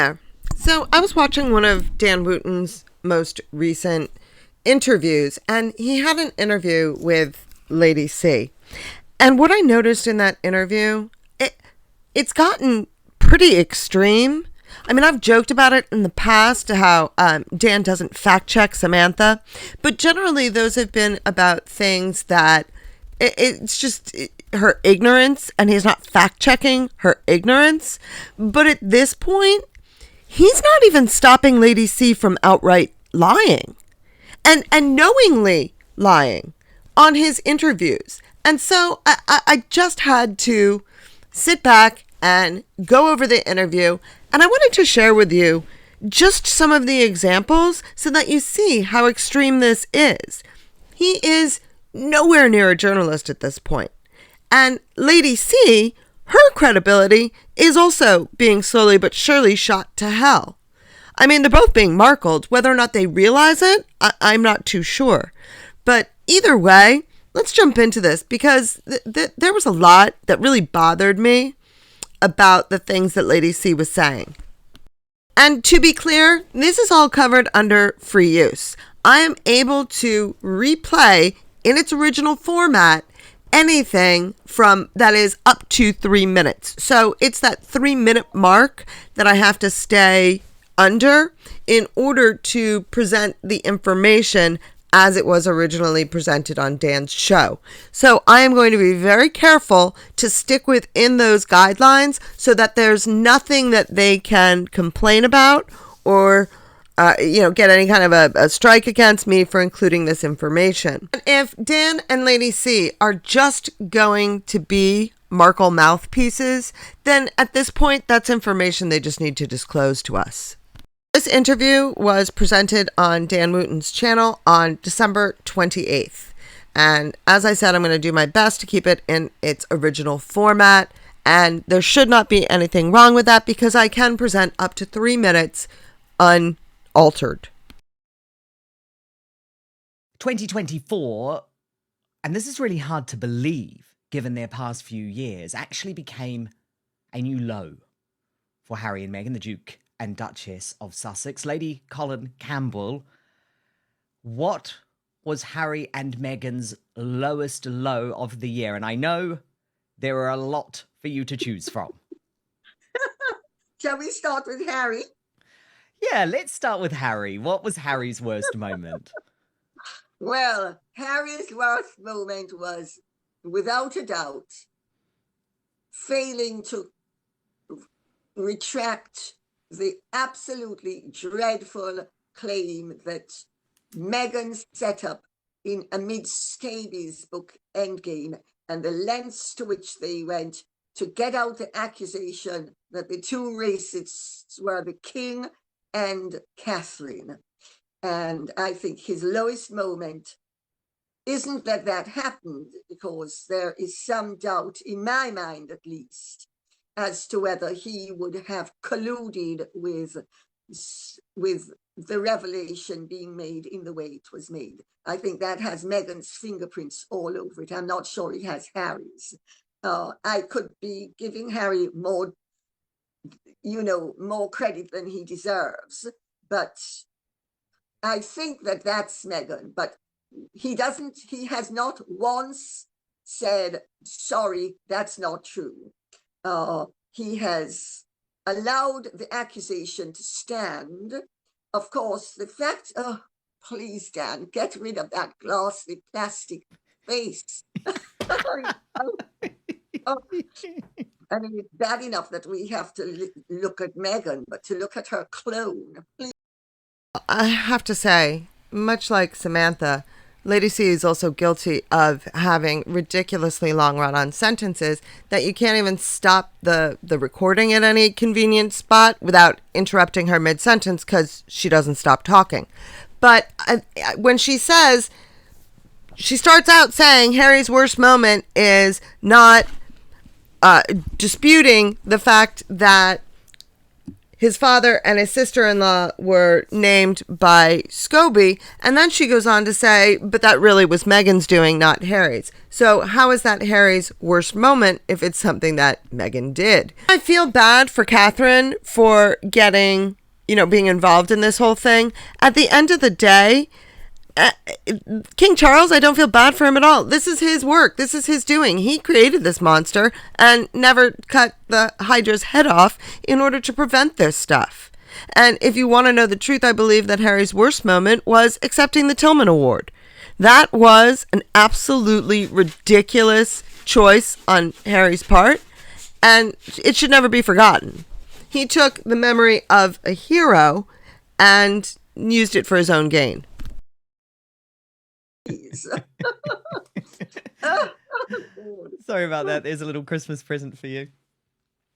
there. So I was watching one of Dan Wooten's most recent interviews, and he had an interview with Lady C. And what I noticed in that interview, it's gotten pretty extreme. I mean, I've joked about it in the past, how Dan doesn't fact check Samantha, but generally those have been about things that it's just her ignorance, and he's not fact checking her ignorance. But at this point, he's not even stopping Lady C from outright lying and knowingly lying on his interviews. And so I just had to sit back and go over the interview. And I wanted to share with you just some of the examples so that you see how extreme this is. He is nowhere near a journalist at this point. And Lady C, her credibility is also being slowly but surely shot to hell. I mean, they're both being markled. Whether or not they realize it, I'm not too sure. But either way, let's jump into this, because there was a lot that really bothered me about the things that Lady C was saying. And to be clear, this is all covered under free use. I am able to replay in its original format anything from that is up to 3 minutes. So it's that 3-minute mark that I have to stay under in order to present the information as it was originally presented on Dan's show. So I am going to be very careful to stick within those guidelines so that there's nothing that they can complain about or get any kind of a strike against me for including this information. If Dan and Lady C are just going to be Markle mouthpieces, then at this point, that's information they just need to disclose to us. This interview was presented on Dan Wooten's channel on December 28th. And as I said, I'm going to do my best to keep it in its original format. And there should not be anything wrong with that, because I can present up to 3 minutes unaltered. 2024, and this is really hard to believe given their past few years, actually became a new low for Harry and Meghan, the Duke and Duchess of Sussex. Lady Colin Campbell, what was Harry and Meghan's lowest low of the year? And I know there are a lot for you to choose from. Shall we start with Harry? Yeah, let's start with Harry. What was Harry's worst moment? Well, Harry's worst moment was, without a doubt, failing to retract the absolutely dreadful claim that Meghan set up in amidst Scabies' book Endgame, and the lengths to which they went to get out the accusation that the two racists were the King and Catherine. And I think his lowest moment isn't that happened, because there is some doubt, in my mind at least, as to whether he would have colluded with the revelation being made in the way it was made. I think that has Meghan's fingerprints all over it. I'm not sure it has Harry's. I could be giving Harry more credit than he deserves, but I think that's Meghan. But he has not once said, sorry, that's not true. He has allowed the accusation to stand. Of course, the fact, please, Dan, get rid of that glassy plastic face. I mean, it's bad enough that we have to look at Meghan, but to look at her clone, please. I have to say, much like Samantha, Lady C is also guilty of having ridiculously long run-on sentences that you can't even stop the recording at any convenient spot without interrupting her mid-sentence because she doesn't stop talking. But when she starts out saying Harry's worst moment is not disputing the fact that his father and his sister-in-law were named by Scobie. And then she goes on to say, but that really was Meghan's doing, not Harry's. So how is that Harry's worst moment if it's something that Meghan did? I feel bad for Catherine for getting, being involved in this whole thing. At the end of the day, King Charles, I don't feel bad for him at all. This is his work. This is his doing. He created this monster and never cut the Hydra's head off in order to prevent this stuff. And if you want to know the truth, I believe that Harry's worst moment was accepting the Tillman Award. That was an absolutely ridiculous choice on Harry's part, and it should never be forgotten. He took the memory of a hero and used it for his own gain. Sorry about that. There's a little Christmas present for you.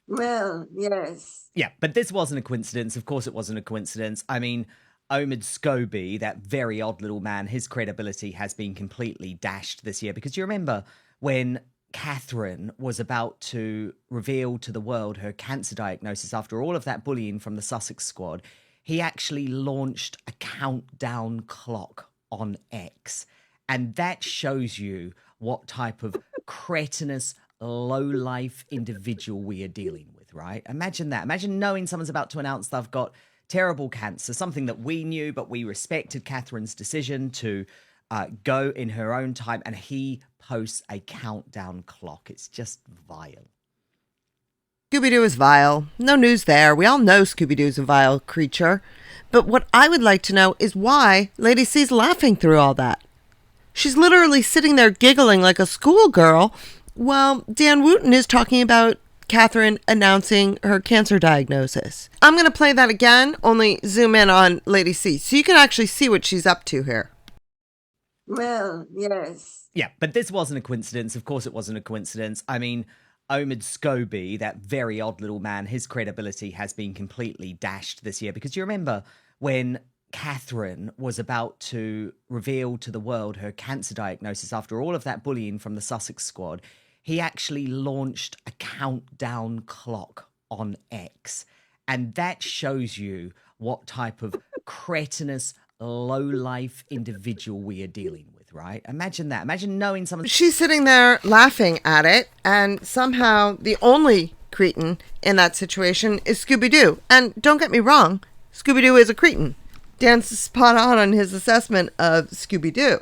Well, yes. Yeah, but this wasn't a coincidence. Of course it wasn't a coincidence. I mean, Omid Scobie, that very odd little man, his credibility has been completely dashed this year, because you remember when Catherine was about to reveal to the world her cancer diagnosis after all of that bullying from the Sussex Squad, he actually launched a countdown clock on X. And that shows you what type of cretinous, low-life individual we are dealing with, right? Imagine that. Imagine knowing someone's about to announce they've got terrible cancer, something that we knew, but we respected Catherine's decision to go in her own time, and he posts a countdown clock. It's just vile. Scooby-Doo is vile. No news there. We all know Scooby-Doo's a vile creature. But what I would like to know is why Lady C's laughing through all that. She's literally sitting there giggling like a schoolgirl while Dan Wootton is talking about Catherine announcing her cancer diagnosis. I'm going to play that again, only zoom in on Lady C, so you can actually see what she's up to here. Well, yes. Yeah, but this wasn't a coincidence. Of course it wasn't a coincidence. I mean, Omid Scobie, that very odd little man, his credibility has been completely dashed this year, because you remember when Catherine was about to reveal to the world her cancer diagnosis after all of that bullying from the Sussex Squad, he actually launched a countdown clock on X. And that shows you what type of cretinous, low-life individual we are dealing with, right? Imagine that. Imagine knowing someone... She's sitting there laughing at it, and somehow the only cretin in that situation is Scooby-Doo. And don't get me wrong, Scooby-Doo is a cretin. Dan's spot on his assessment of Scooby-Doo.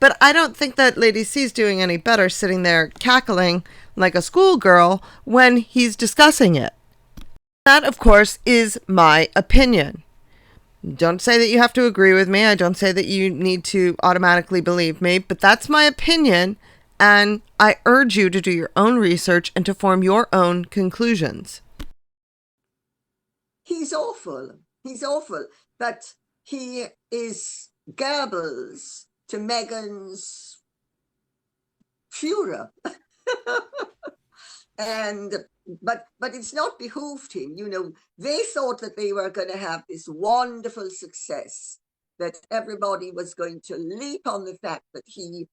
But I don't think that Lady C's doing any better sitting there cackling like a schoolgirl when he's discussing it. That, of course, is my opinion. Don't say that you have to agree with me. I don't say that you need to automatically believe me, but that's my opinion, and I urge you to do your own research and to form your own conclusions. He's awful. He's awful. But he is garbles to Meghan's furor. But it's not behooved him. They thought that they were going to have this wonderful success, that everybody was going to leap on the fact that he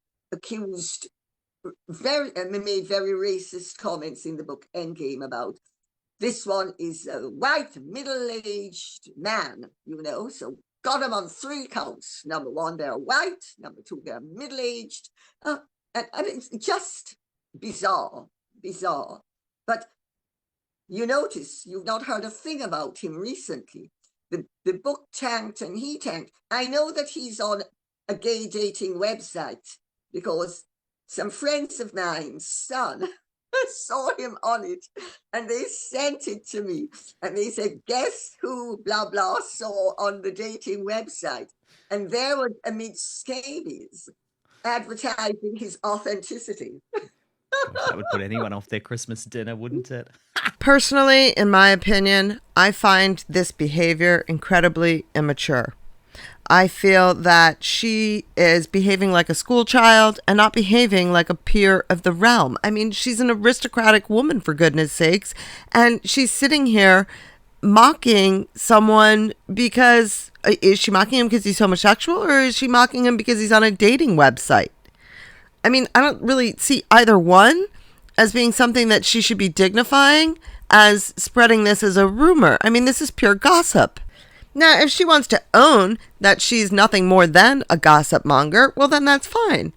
made very racist comments in the book Endgame about this one is a white, middle-aged man, so got him on 3 counts. Number 1, they're white. Number 2, they're middle-aged. And it's just bizarre. But you notice you've not heard a thing about him recently. The book tanked and he tanked. I know that he's on a gay dating website because some friends of mine's son saw him on it, and they sent it to me, and they said, guess who blah blah saw on the dating website? And there was Omid Scobie advertising his authenticity. Gosh, that would put anyone off their Christmas dinner, wouldn't it? Personally, in my opinion, I find this behavior incredibly immature. I feel that she is behaving like a school child and not behaving like a peer of the realm. I mean, she's an aristocratic woman, for goodness sakes, and she's sitting here mocking someone because... Is she mocking him because he's homosexual, or is she mocking him because he's on a dating website? I mean, I don't really see either one as being something that she should be dignifying. as spreading this as a rumor. I mean, this is pure gossip. Now, if she wants to own that she's nothing more than a gossip monger, well, then that's fine.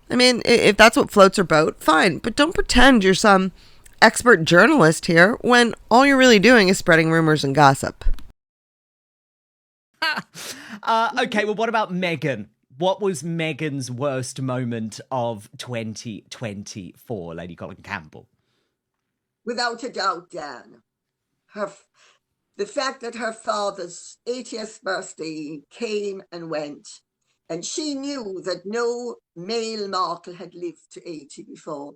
I mean, if that's what floats her boat, fine. But don't pretend you're some expert journalist here when all you're really doing is spreading rumors and gossip. Okay, well, what about Meghan? What was Meghan's worst moment of 2024, Lady Colin Campbell? Without a doubt, Dan, the fact that her father's 80th birthday came and went, and she knew that no male Markle had lived to 80 before.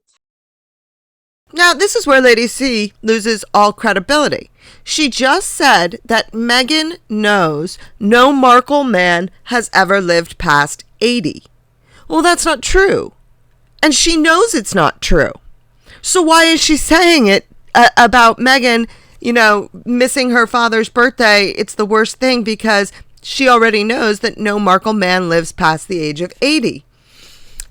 Now, this is where Lady C loses all credibility. She just said that Meghan knows no Markle man has ever lived past 80. Well, that's not true. And she knows it's not true. So why is she saying it about Meghan, missing her father's birthday? It's the worst thing because she already knows that no Markle man lives past the age of 80.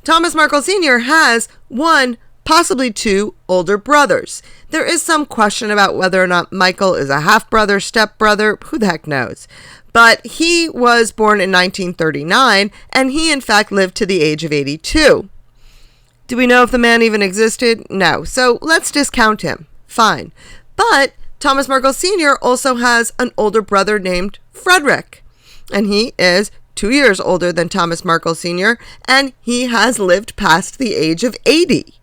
Thomas Markle Sr. has one, possibly two older brothers. There is some question about whether or not Michael is a half-brother, step-brother, who the heck knows. But he was born in 1939, and he in fact lived to the age of 82. Do we know if the man even existed? No. So let's discount him. Fine. But Thomas Markle Sr. also has an older brother named Frederick, and he is 2 years older than Thomas Markle Sr., and he has lived past the age of 80.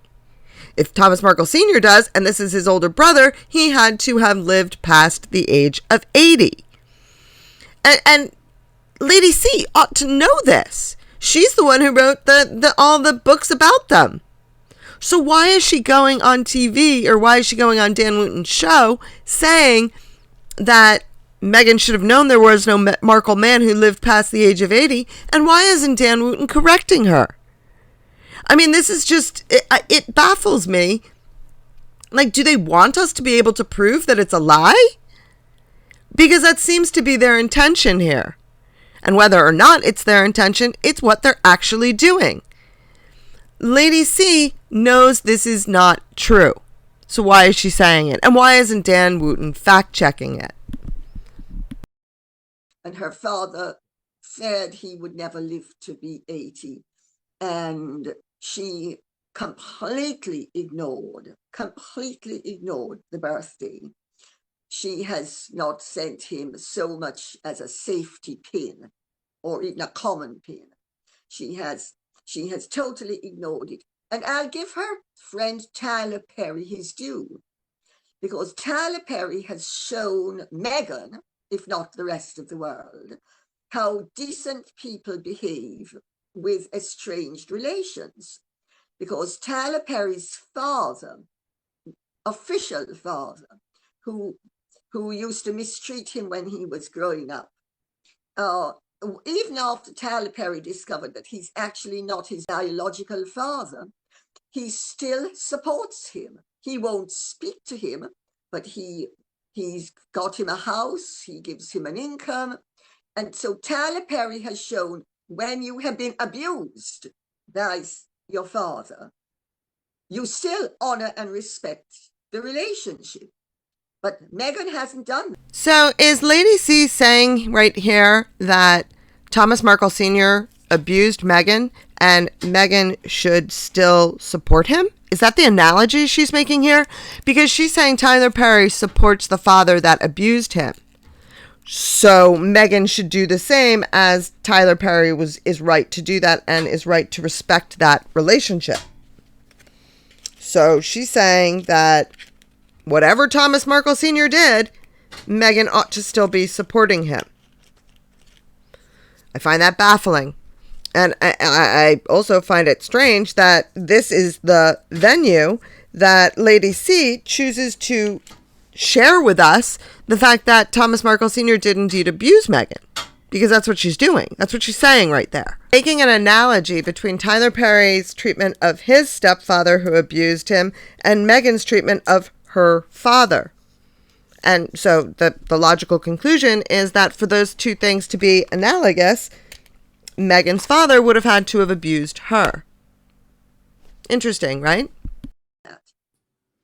If Thomas Markle Sr. does, and this is his older brother, he had to have lived past the age of 80. And Lady C ought to know this. She's the one who wrote all the books about them. So why is she going on TV, or why is she going on Dan Wootton's show saying that Meghan should have known there was no Markle man who lived past the age of 80, and why isn't Dan Wootton correcting her? I mean, this is just, it baffles me. Like, do they want us to be able to prove that it's a lie? Because that seems to be their intention here. And whether or not it's their intention, it's what they're actually doing. Lady C knows this is not true. So why is she saying it? And why isn't Dan Wootton fact-checking it? And her father said he would never live to be 80. And she completely ignored the birthday. She has not sent him so much as a safety pin or even a common pin. She has totally ignored it. And I'll give her friend Tyler Perry his due, because Tyler Perry has shown Meghan, if not the rest of the world, how decent people behave with estranged relations. Because Tyler Perry's father, official father, who used to mistreat him when he was growing up, even after Tyler Perry discovered that he's actually not his biological father, he still supports him. He won't speak to him, but he's got him a house, he gives him an income. And so Tyler Perry has shown, when you have been abused by your father, you still honor and respect the relationship. But Meghan hasn't done that. So is Lady C saying right here that Thomas Markle Sr. abused Meghan and Meghan should still support him? Is that the analogy she's making here? Because she's saying Tyler Perry supports the father that abused him. So Meghan should do the same, as Tyler Perry is right to do that and is right to respect that relationship. So she's saying that whatever Thomas Markle Sr. did, Meghan ought to still be supporting him. I find that baffling. And I also find it strange that this is the venue that Lady C chooses to share with us the fact that Thomas Markle Sr. did indeed abuse Meghan. Because that's what she's doing. That's what she's saying right there. Making an analogy between Tyler Perry's treatment of his stepfather who abused him and Meghan's treatment of her father. And so the logical conclusion is that for those two things to be analogous, Meghan's father would have had to have abused her. Interesting, right?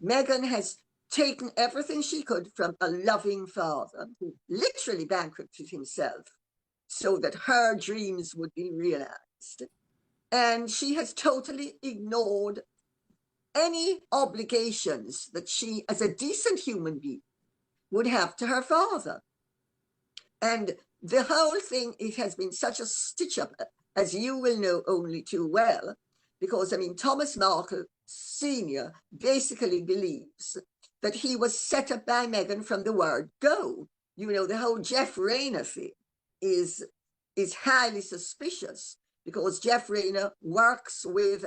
Meghan has taken everything she could from a loving father who literally bankrupted himself so that her dreams would be realized. And she has totally ignored any obligations that she, as a decent human being, would have to her father. And the whole thing, it has been such a stitch up, as you will know only too well, because I mean, Thomas Markle Sr. basically believes that he was set up by Meghan from the word go. You know, the whole Jeff Rayner thing is highly suspicious, because Jeff Rayner works with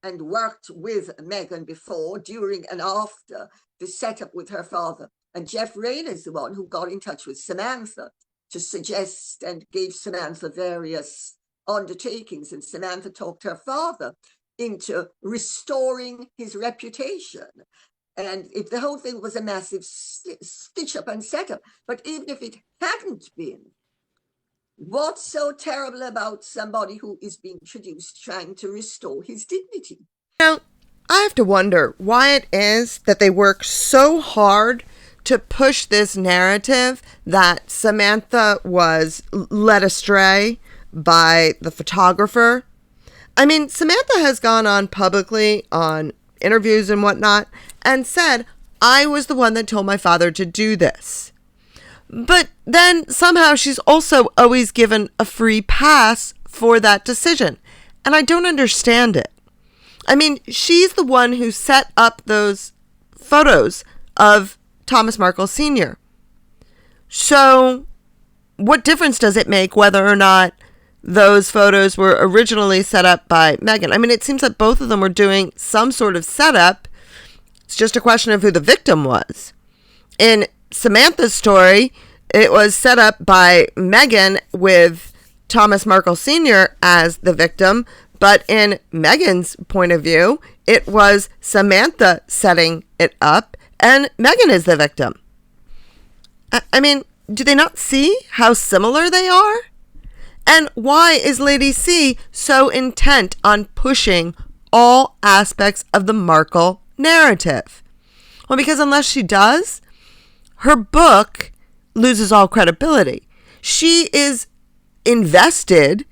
and worked with Meghan before, during and after the setup with her father. And Jeff Rayner is the one who got in touch with Samantha to suggest and gave Samantha various undertakings. And Samantha talked her father into restoring his reputation. And if the whole thing was a massive stitch up and setup, but even if it hadn't been, what's so terrible about somebody who is being traduced trying to restore his dignity? Now, I have to wonder why it is that they work so hard to push this narrative that Samantha was led astray by the photographer. I mean, Samantha has gone on publicly on interviews and whatnot and said, I was the one that told my father to do this. But then somehow she's also always given a free pass for that decision. And I don't understand it. I mean, she's the one who set up those photos of Thomas Markle Sr. So what difference does it make whether or not those photos were originally set up by Meghan? I mean, it seems that both of them were doing some sort of setup. It's just a question of who the victim was. In Samantha's story, it was set up by Meghan with Thomas Markle Sr. as the victim, but in Meghan's point of view, it was Samantha setting it up, and Meghan is the victim. I mean, do they not see how similar they are? And why is Lady C so intent on pushing all aspects of the Markle narrative? Well, because unless she does, her book loses all credibility. She is invested,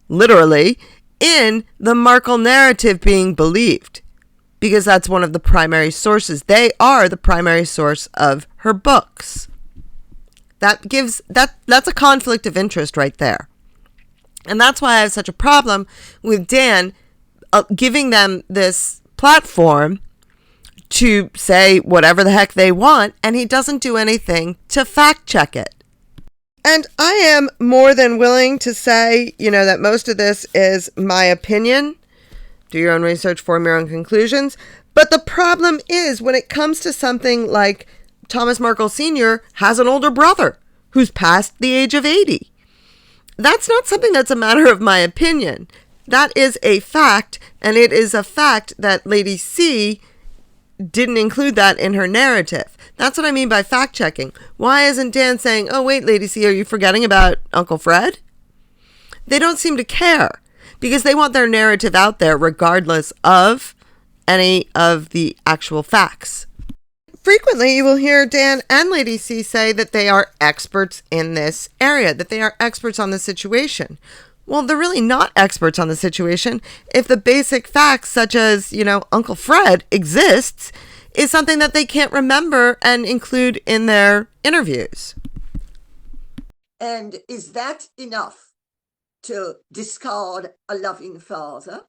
literally, in the Markle narrative being believed, because that's one of the primary sources. They are the primary source of her books. That's a conflict of interest right there. And that's why I have such a problem with Dan giving them this platform to say whatever the heck they want, and he doesn't do anything to fact check it. And I am more than willing to say, that most of this is my opinion. Do your own research, form your own conclusions. But the problem is, when it comes to something like Thomas Markle Sr. has an older brother who's past the age of 80. That's not something that's a matter of my opinion. That is a fact, and it is a fact that Lady C didn't include that in her narrative. That's what I mean by fact checking. Why isn't Dan saying, oh wait, Lady C, are you forgetting about Uncle Fred? They don't seem to care, because they want their narrative out there regardless of any of the actual facts. Frequently, you will hear Dan and Lady C say that they are experts in this area, that they are experts on the situation. Well, they're really not experts on the situation if the basic facts, such as, Uncle Fred exists, is something that they can't remember and include in their interviews. And is that enough to discard a loving father?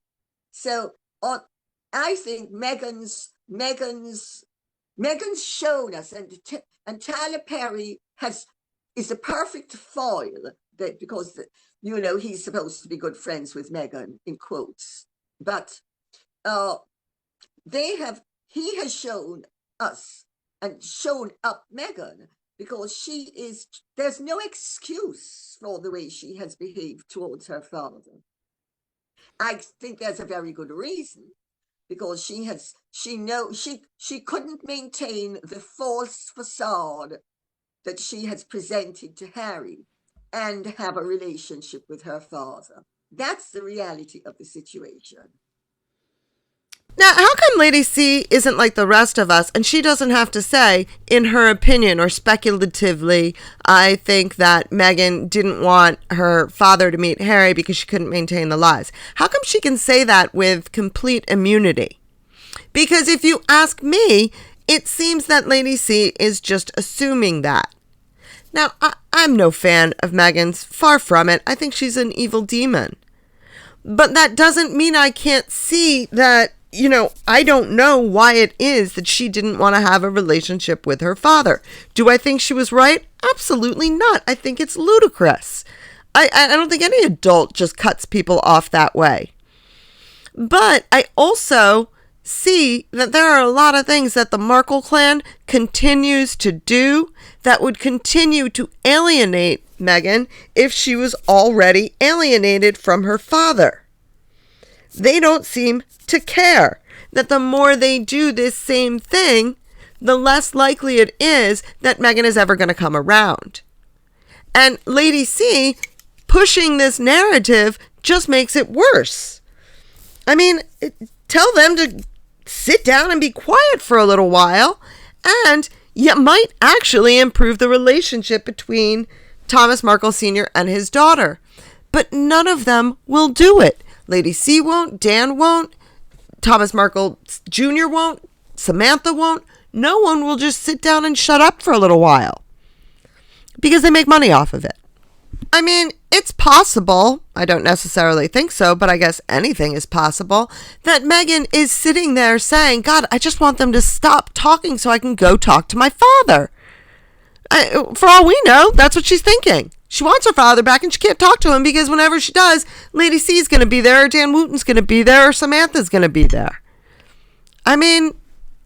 So I think Meghan's shown us, and Tyler Perry is a perfect foil, that because he's supposed to be good friends with Meghan, in quotes, but he has shown us and shown up Meghan, because there's no excuse for the way she has behaved towards her father. I think there's a very good reason, because she couldn't maintain the false facade that she has presented to Harry and have a relationship with her father. That's the reality of the situation. Now, how come Lady C isn't like the rest of us and she doesn't have to say, in her opinion or speculatively, I think that Meghan didn't want her father to meet Harry because she couldn't maintain the lies? How come she can say that with complete immunity? Because if you ask me, it seems that Lady C is just assuming that. Now, I'm no fan of Meghan's, far from it. I think she's an evil demon. But that doesn't mean I can't see that, I don't know why it is that she didn't want to have a relationship with her father. Do I think she was right? Absolutely not. I think it's ludicrous. I don't think any adult just cuts people off that way. But I also see that there are a lot of things that the Markle clan continues to do that would continue to alienate Meghan if she was already alienated from her father. They don't seem to care that the more they do this same thing, the less likely it is that Meghan is ever going to come around. And Lady C pushing this narrative just makes it worse. I mean, tell them to sit down and be quiet for a little while, and you might actually improve the relationship between Thomas Markle Sr. and his daughter. But none of them will do it. Lady C won't, Dan won't, Thomas Markle Jr. won't, Samantha won't. No one will just sit down and shut up for a little while because they make money off of it. I mean, it's possible, I don't necessarily think so, but I guess anything is possible, that Meghan is sitting there saying, God, I just want them to stop talking so I can go talk to my father. For all we know, that's what she's thinking. She wants her father back and she can't talk to him because whenever she does, Lady C is going to be there, or Dan Wootton's going to be there, or Samantha's going to be there. I mean,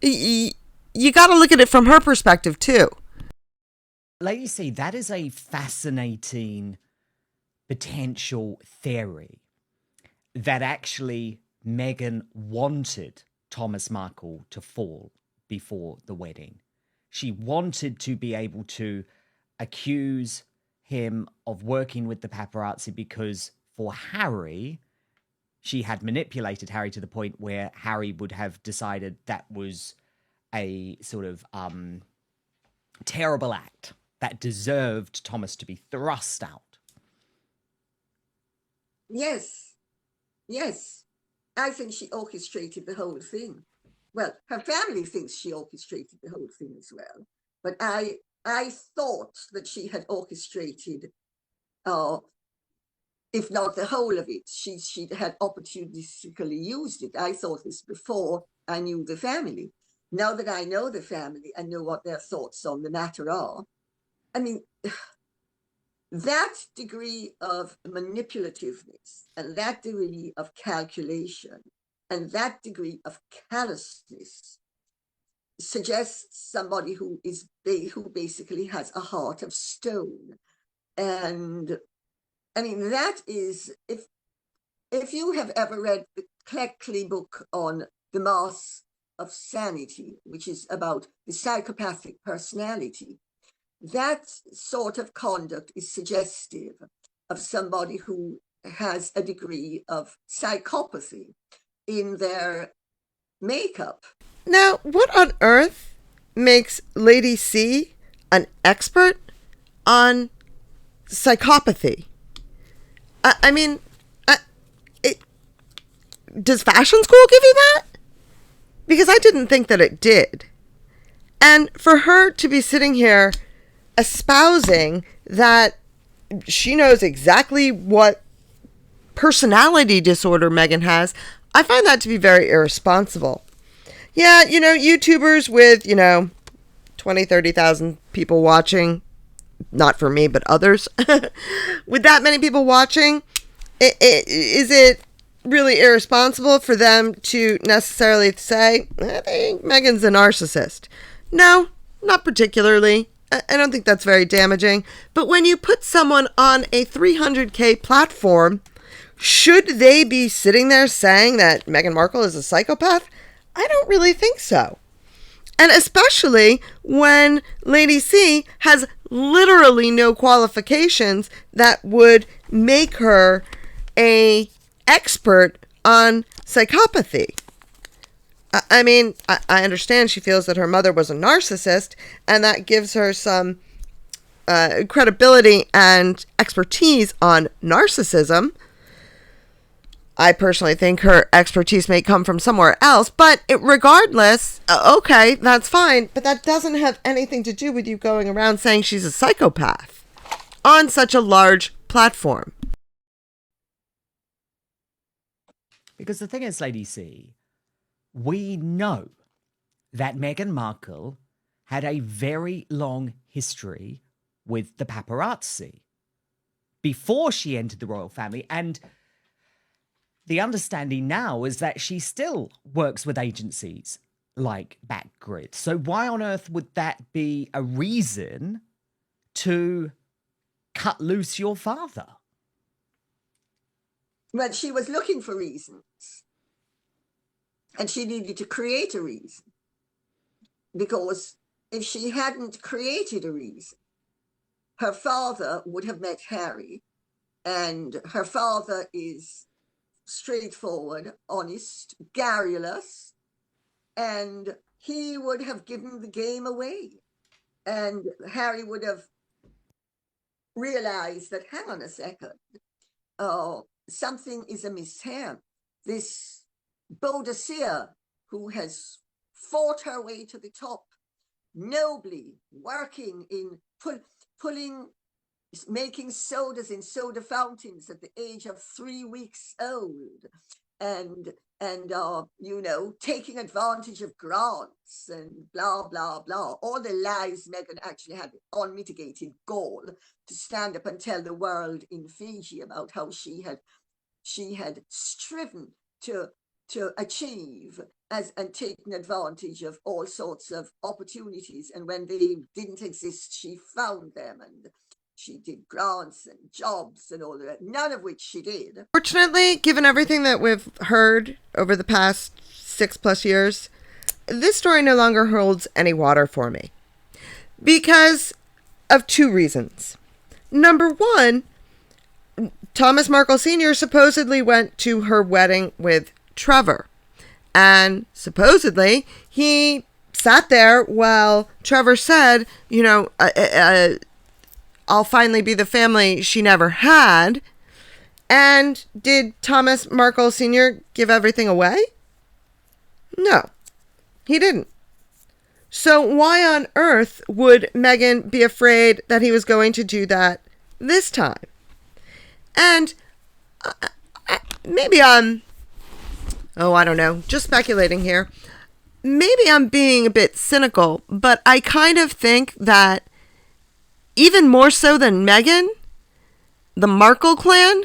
you got to look at it from her perspective too. Lady C, that is a fascinating potential theory that actually Meghan wanted Thomas Markle to fall before the wedding. She wanted to be able to accuse him of working with the paparazzi because for Harry, she had manipulated Harry to the point where Harry would have decided that was a sort of terrible act that deserved Thomas to be thrust out. Yes. I think she orchestrated the whole thing. Well, her family thinks she orchestrated the whole thing as well. But I thought that she had orchestrated, if not the whole of it, she had opportunistically used it. I thought this before I knew the family. Now that I know the family and know what their thoughts on the matter are, I mean, that degree of manipulativeness and that degree of calculation and that degree of callousness suggests somebody who basically has a heart of stone. And I mean, that is, if you have ever read the Cleckley book on The Mask of Sanity, which is about the psychopathic personality, that sort of conduct is suggestive of somebody who has a degree of psychopathy in their makeup. Now, what on earth makes Lady C an expert on psychopathy? I mean, does fashion school give you that? Because I didn't think that it did. And for her to be sitting here espousing that she knows exactly what personality disorder Meghan has, I find that to be very irresponsible. Yeah, YouTubers with, 20, 30,000 people watching, not for me, but others, with that many people watching, is it really irresponsible for them to necessarily say, I think Meghan's a narcissist? No, not particularly. I don't think that's very damaging. But when you put someone on a 300K platform, should they be sitting there saying that Meghan Markle is a psychopath? I don't really think so. And especially when Lady C has literally no qualifications that would make her an expert on psychopathy. I mean, I understand she feels that her mother was a narcissist, and that gives her some credibility and expertise on narcissism. I personally think her expertise may come from somewhere else, but regardless, okay, that's fine. But that doesn't have anything to do with you going around saying she's a psychopath on such a large platform. Because the thing is, Lady C, we know that Meghan Markle had a very long history with the paparazzi before she entered the royal family. And the understanding now is that she still works with agencies like Backgrid. So why on earth would that be a reason to cut loose your father? Well, she was looking for reasons. And she needed to create a reason. Because if she hadn't created a reason, her father would have met Harry. And her father is straightforward, honest, garrulous, and he would have given the game away. And Harry would have realized that, hang on a second, something is amiss here. This Boadicea, who has fought her way to the top, nobly working in making sodas in soda fountains at the age of 3 weeks old, and taking advantage of grants and blah blah blah, all the lies Meghan actually had unmitigated gall to stand up and tell the world in Fiji about how she had striven to achieve and taken advantage of all sorts of opportunities, and when they didn't exist, she found them, and she did grants and jobs and all that, none of which she did. Fortunately, given everything that we've heard over the past 6+ years, this story no longer holds any water for me. Because of 2 reasons. Number 1, Thomas Markle Sr. supposedly went to her wedding with Trevor. And supposedly, he sat there while Trevor said, I'll finally be the family she never had. And did Thomas Markle Sr. give everything away? No, he didn't. So why on earth would Meghan be afraid that he was going to do that this time? And maybe I don't know, just speculating here. Maybe I'm being a bit cynical, but I kind of think that even more so than Meghan, the Markle clan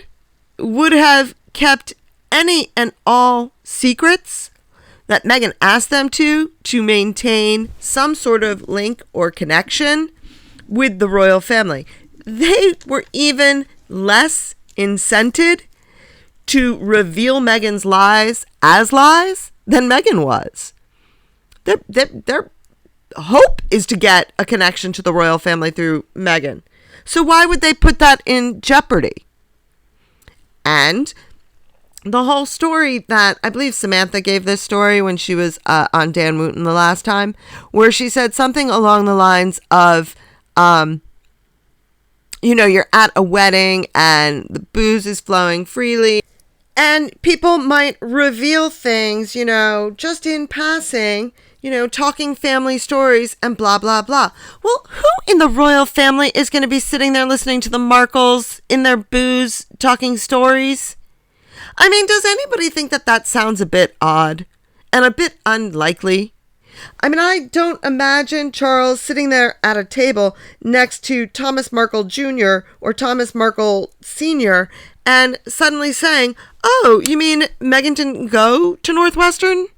would have kept any and all secrets that Meghan asked them to maintain some sort of link or connection with the royal family. They were even less incented to reveal Meghan's lies as lies than Meghan was. Their hope is to get a connection to the royal family through Meghan. So why would they put that in jeopardy? And the whole story that I believe Samantha gave this story when she was on Dan Wootton the last time, where she said something along the lines of, you're at a wedding and the booze is flowing freely and people might reveal things, just in passing, talking family stories and blah, blah, blah. Well, who in the royal family is going to be sitting there listening to the Markles in their booze talking stories? I mean, does anybody think that sounds a bit odd and a bit unlikely? I mean, I don't imagine Charles sitting there at a table next to Thomas Markle Jr. or Thomas Markle Sr. and suddenly saying, "Oh, you mean Meghan didn't go to Northwestern?"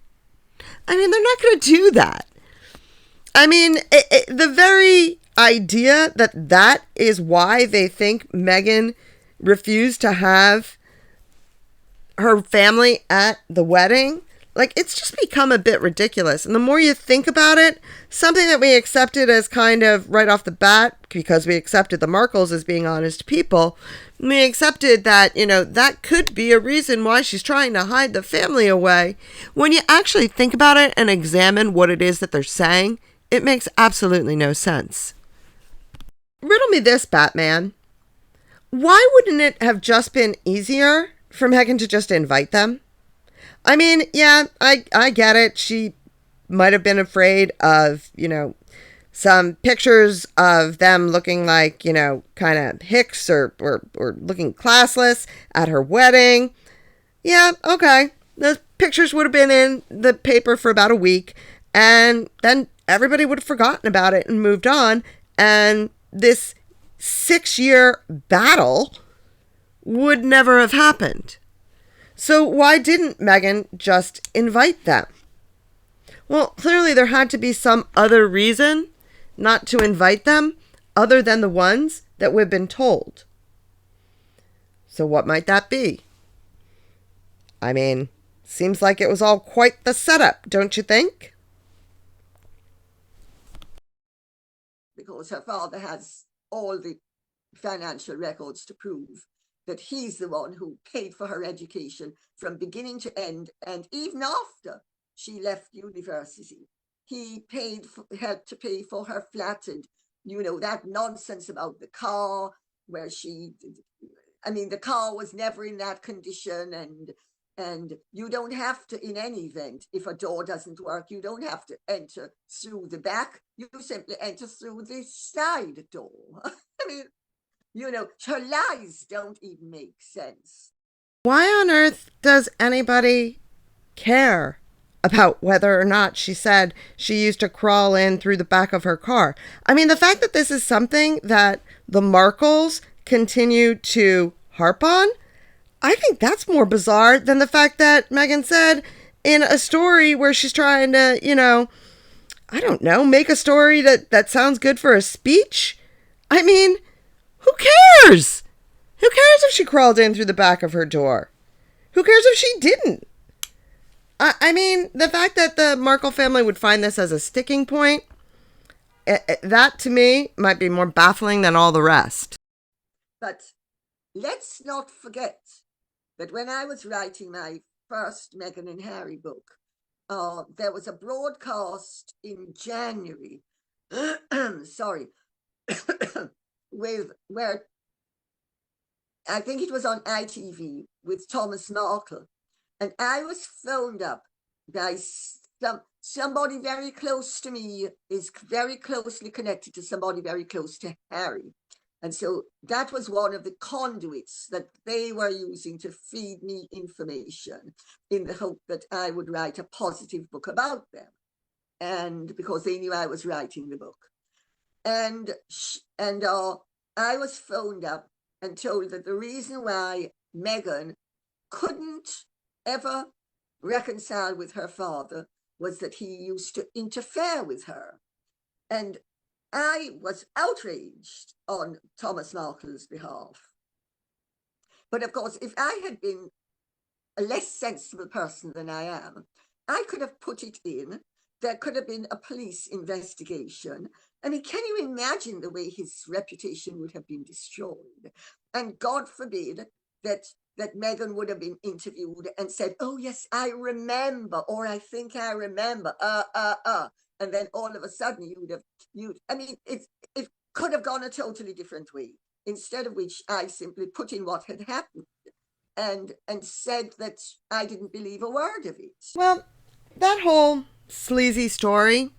I mean, they're not going to do that. I mean, the very idea that is why they think Meghan refused to have her family at the wedding Like, it's just become a bit ridiculous. And the more you think about it, something that we accepted as kind of right off the bat, because we accepted the Markles as being honest people, we accepted that, that could be a reason why she's trying to hide the family away. When you actually think about it and examine what it is that they're saying, it makes absolutely no sense. Riddle me this, Batman. Why wouldn't it have just been easier for Meghan to just invite them? I mean, yeah, I get it. She might have been afraid of, some pictures of them looking like, kind of hicks or looking classless at her wedding. Yeah, okay. Those pictures would have been in the paper for about a week, and then everybody would have forgotten about it and moved on, and this 6-year battle would never have happened. So why didn't Meghan just invite them? Well, clearly there had to be some other reason not to invite them other than the ones that we've been told. So what might that be? I mean, seems like it was all quite the setup, don't you think? Because her father has all the financial records to prove that he's the one who paid for her education from beginning to end, and even after she left university, he helped to pay for her flat, and that nonsense about the car where the car was never in that condition, and you don't have to, in any event, if a door doesn't work, you don't have to enter through the back, you simply enter through the side door. I mean, her lies don't even make sense. Why on earth does anybody care about whether or not she said she used to crawl in through the back of her car? I mean, the fact that this is something that the Markles continue to harp on, I think that's more bizarre than the fact that Meghan said in a story where she's trying to, I don't know, make a story that sounds good for a speech. I mean, who cares? Who cares if she crawled in through the back of her door? Who cares if she didn't? I mean, the fact that the Markle family would find this as a sticking point, that to me might be more baffling than all the rest. But let's not forget that when I was writing my first Meghan and Harry book, there was a broadcast in January, sorry, where I think it was on ITV with Thomas Markle, and I was phoned up by somebody very close to me, is very closely connected to somebody very close to Harry, and so that was one of the conduits that they were using to feed me information in the hope that I would write a positive book about them, and because they knew I was writing the book. And I was phoned up and told that the reason why Meghan couldn't ever reconcile with her father was that he used to interfere with her. And I was outraged on Thomas Markle's behalf. But of course, if I had been a less sensible person than I am, I could have put it in. There could have been a police investigation. I mean, can you imagine the way his reputation would have been destroyed? And God forbid that Meghan would have been interviewed and said, "Oh yes, I remember," or "I think I remember," and then all of a sudden it could have gone a totally different way. Instead of which, I simply put in what had happened and said that I didn't believe a word of it. Well, that whole sleazy story,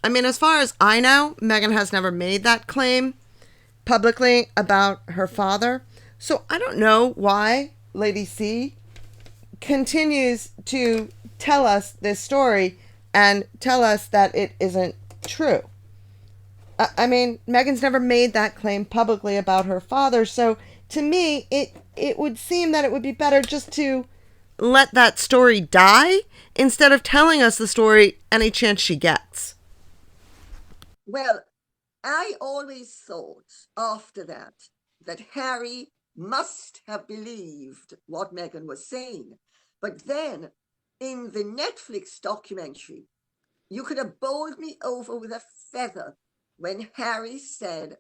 I mean, as far as I know, Meghan has never made that claim publicly about her father. So I don't know why Lady C continues to tell us this story and tell us that it isn't true. I mean, Meghan's never made that claim publicly about her father. So to me, it would seem that it would be better just to let that story die instead of telling us the story any chance she gets. Well, I always thought after that Harry must have believed what Meghan was saying. But then in the Netflix documentary, you could have bowled me over with a feather when Harry said,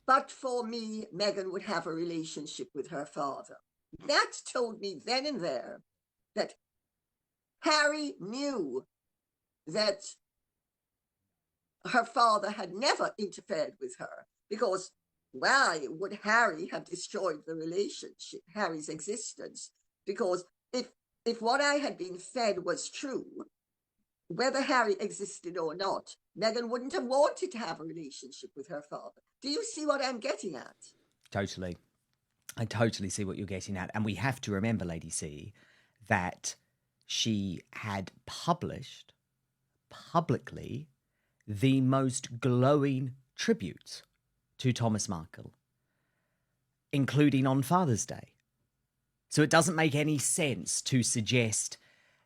"But for me, Meghan would have a relationship with her father." That told me then and there that Harry knew that her father had never interfered with her, because why would Harry have destroyed the relationship, Harry's existence? Because if what I had been fed was true, whether Harry existed or not, Meghan wouldn't have wanted to have a relationship with her father. Do you see what I'm getting at? Totally. I totally see what you're getting at. And we have to remember, Lady C, that she had published publicly the most glowing tributes to Thomas Markle, including on Father's Day. So it doesn't make any sense to suggest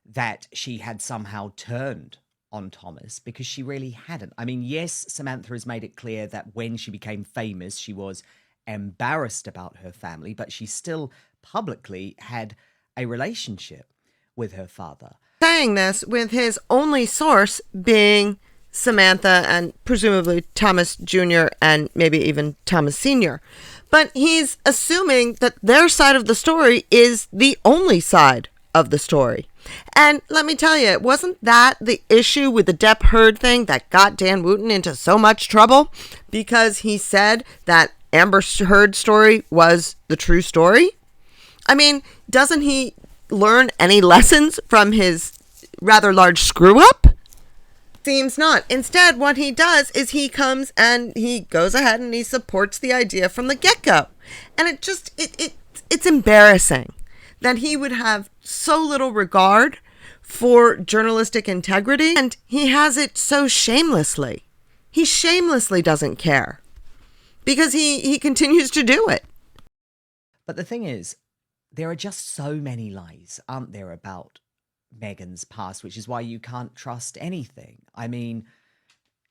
that she had somehow turned on Thomas, because she really hadn't. I mean, yes, Samantha has made it clear that when she became famous, she was embarrassed about her family, but she still publicly had a relationship with her father. Saying this with his only source being Samantha and presumably Thomas Jr. and maybe even Thomas Sr. But he's assuming that their side of the story is the only side of the story. And let me tell you, wasn't that the issue with the Depp Heard thing that got Dan Wootton into so much trouble? Because he said that Amber Heard's story was the true story? I mean, doesn't he learn any lessons from his rather large screw-up? Seems not. Instead, what he does is he comes and he goes ahead and he supports the idea from the get-go. And it's embarrassing that he would have so little regard for journalistic integrity, and he has it so shamelessly. He shamelessly doesn't care because he continues to do it. But the thing is, there are just so many lies, aren't there, about Meghan's past, which is why you can't trust anything. I mean,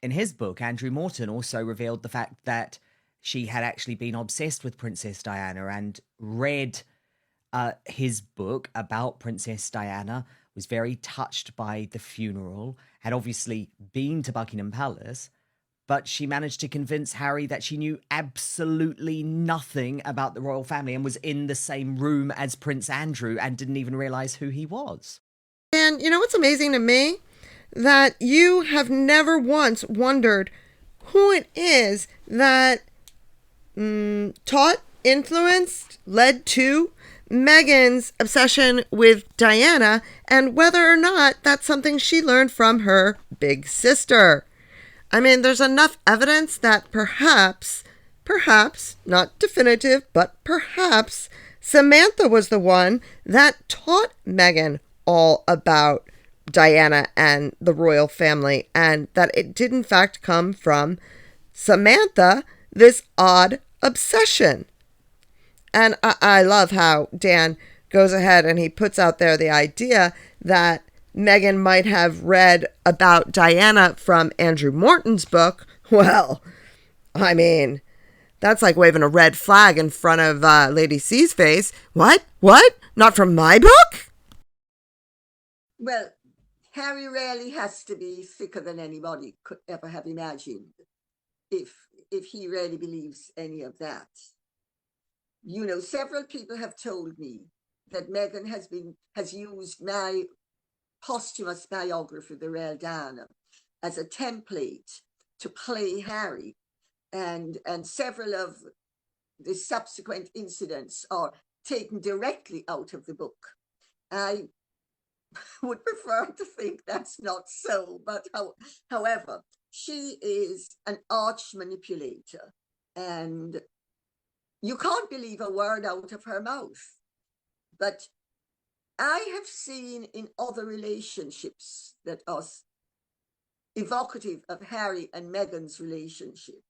in his book, Andrew Morton also revealed the fact that she had actually been obsessed with Princess Diana and read his book about Princess Diana, was very touched by the funeral, had obviously been to Buckingham Palace, but she managed to convince Harry that she knew absolutely nothing about the royal family and was in the same room as Prince Andrew and didn't even realise who he was. And you know what's amazing to me? That you have never once wondered who it is that taught, influenced, led to Meghan's obsession with Diana, and whether or not that's something she learned from her big sister. I mean, there's enough evidence that perhaps, not definitive, but perhaps Samantha was the one that taught Meghan all about Diana and the royal family, and that it did in fact come from Samantha, this odd obsession. And I love how Dan goes ahead and he puts out there the idea that Meghan might have read about Diana from Andrew Morton's book. Well, I mean, that's like waving a red flag in front of Lady C's face. What? Not from my book? Well, Harry rarely has to be thicker than anybody could ever have imagined, if he really believes any of that. You know, several people have told me that Meghan has used my posthumous biography, The Real Diana, as a template to play Harry, and several of the subsequent incidents are taken directly out of the book. I would prefer to think that's not so, but however, she is an arch manipulator, and you can't believe a word out of her mouth. But I have seen in other relationships that are evocative of Harry and Meghan's relationship,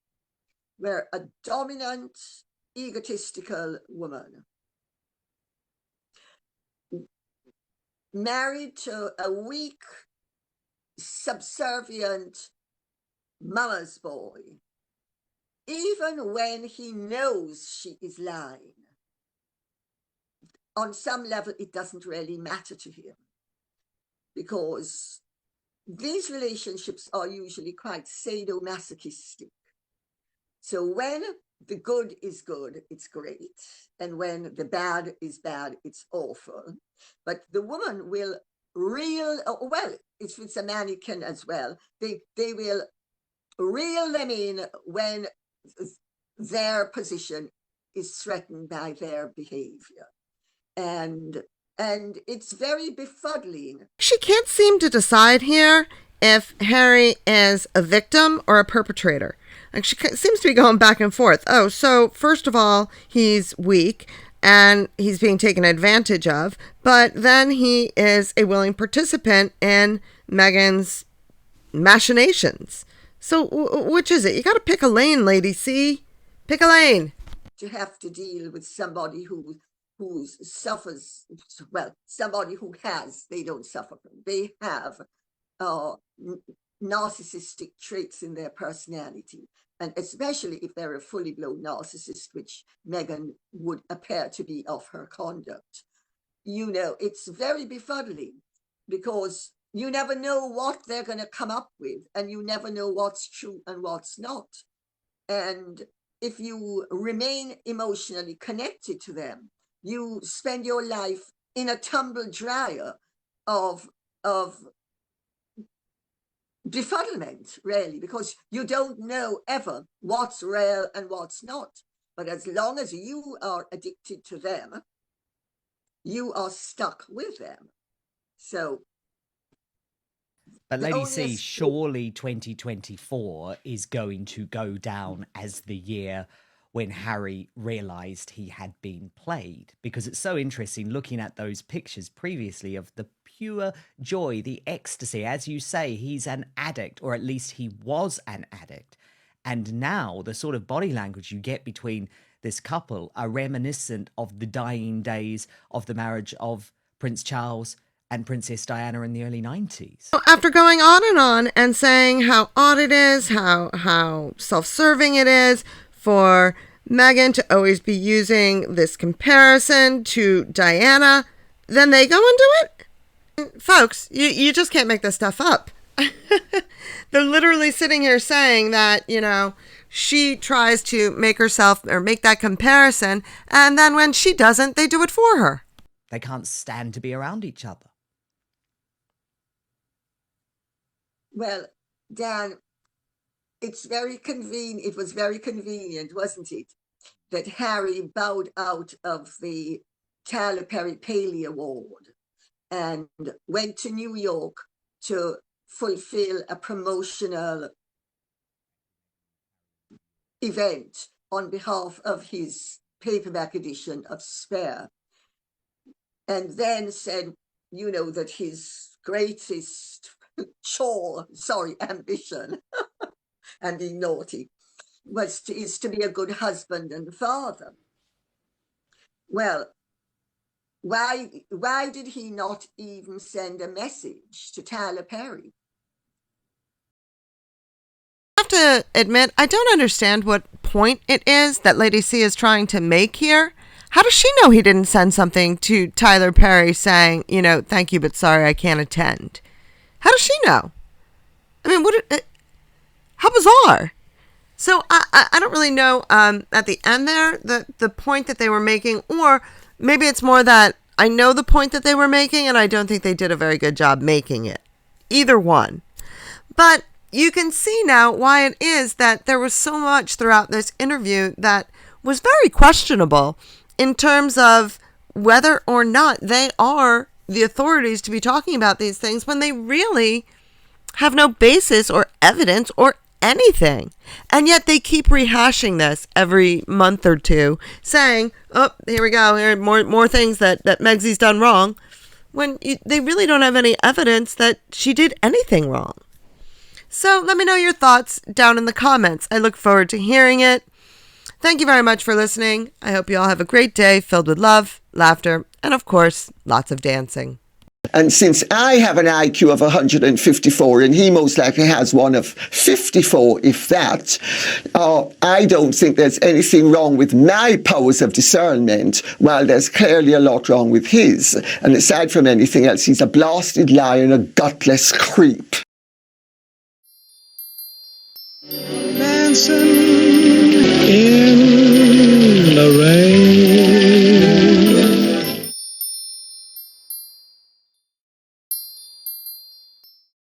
where a dominant, egotistical woman married to a weak, subservient mama's boy, even when he knows she is lying, on some level it doesn't really matter to him. because these relationships are usually quite sadomasochistic. So when the good is good, it's great. And when the bad is bad, it's awful. But the woman will if it's a mannequin as well, they will reel them in when their position is threatened by their behavior. And it's very befuddling. She can't seem to decide here if Harry is a victim or a perpetrator. Like, she seems to be going back and forth. Oh, so first of all, he's weak and he's being taken advantage of, but then he is a willing participant in Meghan's machinations. So which is it? You got to pick a lane, Lady C. Pick a lane. To have to deal with somebody who suffers, well, somebody who has, they don't suffer from, they have narcissistic traits in their personality. And especially if they're a fully blown narcissist, which Meghan would appear to be of her conduct. You know, it's very befuddling because you never know what they're going to come up with, and you never know what's true and what's not. And if you remain emotionally connected to them, you spend your life in a tumble dryer of befuddlement, really, because you don't know ever what's real and what's not. But as long as you are addicted to them, you are stuck with them. So, but Lady C, surely 2024 is going to go down as the year when Harry realised he had been played, because it's so interesting looking at those pictures previously of the pure joy, the ecstasy. As you say, he's an addict, or at least he was an addict. And now the sort of body language you get between this couple are reminiscent of the dying days of the marriage of Prince Charles and Princess Diana in the early 90s. After going on and saying how odd it is, how self-serving it is for Meghan to always be using this comparison to Diana, then they go and do it? Folks, you just can't make this stuff up. They're literally sitting here saying that, you know, she tries to make herself or make that comparison, and then when she doesn't, they do it for her. They can't stand to be around each other. Well, Dan, it's very convenient. It was very convenient, wasn't it, that Harry bowed out of the Tyler Perry Paley Award and went to New York to fulfill a promotional event on behalf of his paperback edition of Spare, and then said, you know, that his greatest ambition and being naughty is to be a good husband and father. Well, why did he not even send a message to Tyler Perry? I have to admit, I don't understand what point it is that Lady C is trying to make here. How does she know he didn't send something to Tyler Perry saying, you know, thank you, but sorry, I can't attend? How does she know? I mean, how bizarre. So I don't really know at the end there, the point that they were making, or maybe it's more that I know the point that they were making and I don't think they did a very good job making it. Either one. But you can see now why it is that there was so much throughout this interview that was very questionable in terms of whether or not they are the authorities to be talking about these things when they really have no basis or evidence or anything. And yet they keep rehashing this every month or two, saying, oh, here we go, here are more things that Megsy's done wrong, when they really don't have any evidence that she did anything wrong. So let me know your thoughts down in the comments. I look forward to hearing it. Thank you very much for listening. I hope you all have a great day filled with love, laughter, and of course, lots of dancing. And since I have an IQ of 154 and he most likely has one of 54, if that, I don't think there's anything wrong with my powers of discernment, while there's clearly a lot wrong with his. And aside from anything else, he's a blasted liar and a gutless creep. Dancing in the rain.